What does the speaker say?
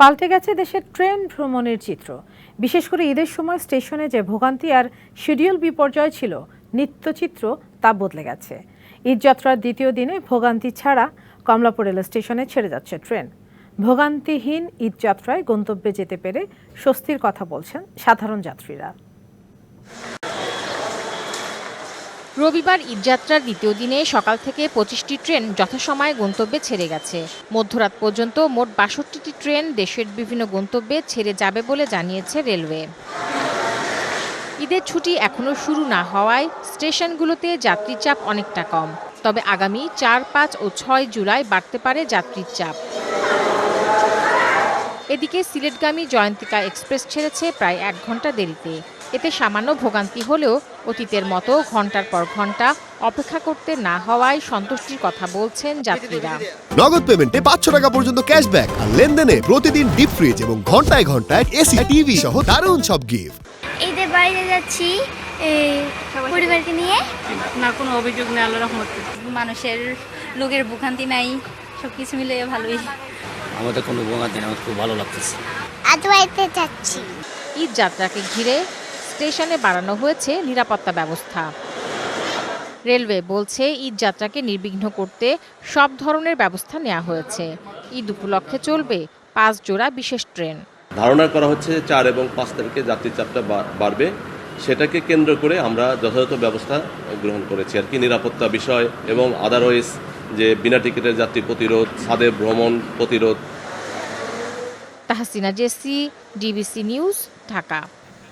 পাল্টে গেছে দেশের ট্রেন ভ্রমণের চিত্র। বিশেষ করে ঈদের সময় স্টেশনে যে ভোগান্তি আর শিডিউল বিপর্যয় ছিল নিত্যচিত্র, তা বদলে গেছে। ঈদযাত্রার দ্বিতীয় দিনে ভোগান্তি ছাড়া কমলাপুর রেল স্টেশনে ছেড়ে যাচ্ছে ট্রেন। ভোগান্তিহীন ঈদযাত্রায় গন্তব্যে যেতে পেরে স্বস্তির কথা বলছেন সাধারণ যাত্রীরা। রবিবার ঈদযাত্রার দ্বিতীয় দিনে সকাল থেকে 25টি ট্রেন যথাসময়ে গন্তব্যে ছেড়ে গেছে। মধ্যরাত পর্যন্ত মোট 62টি ট্রেন দেশের বিভিন্ন গন্তব্যে ছেড়ে যাবে বলে জানিয়েছে রেলওয়ে। ঈদের ছুটি এখনও শুরু না হওয়ায় স্টেশনগুলোতে যাত্রীর চাপ অনেকটা কম। তবে আগামী 4, 5 ও 6 জুলাই বাড়তে পারে যাত্রীর চাপ। এদিকে সিলেটগামী জয়ন্তিকা এক্সপ্রেস ছেড়েছে প্রায় 1 ঘন্টা দেরিতে। এতে সামান্য ভোগান্তি হলেও অতীতের মতো ঘন্টার পর ঘন্টা অপেক্ষা করতে না হওয়ায় সন্তুষ্টির কথা বলছেন যাত্রীরা। নগদ পেমেন্টে 500 টাকা পর্যন্ত ক্যাশব্যাক আর লেনদেনে প্রতিদিন ডিপ ফ্রিজ এবং ঘন্টায় ঘন্টায় এসি টিভি সহ দারুণ সব গিফট। ঈদে বাইরে যাচ্ছি পরিবারকে নিয়ে। না কোনো অভিযোগ নেই, আল্লাহর রহমতে। মানুষের লোকের ভোগান্তি নাই, সবকিছু মিলে ভালোই। আমাদের কোনো ভোগান্তি নেই, আমার খুব ভালো লাগতেছে। আজ বাড়িতে যাচ্ছি। ঈদ যাত্রাকে ঘিরে স্টেশনে বাড়ানো হয়েছে নিরাপত্তা ব্যবস্থা। রেলওয়ে বলছে ঈদ যাত্রাকে নির্বিঘ্ন করতে সব ধরনের ব্যবস্থা নেওয়া হয়েছে। ঈদ উপলক্ষে চলবে 5 জোড়া বিশেষ ট্রেন। ধারণা করা হচ্ছে 4 এবং 5 তারিখে যাত্রীর চাপটা বাড়বে। সেটাকে কেন্দ্র করে আমরা যথাযথ ব্যবস্থা গ্রহণ করেছি আর কি, নিরাপত্তা বিষয় এবং আদারওয়াইজ যে বিনা টিকিটের যাত্রী প্রতিরোধ, ছাদে ভ্রমণ প্রতিরোধ। Tahsina Jessy, DBC news, Dhaka.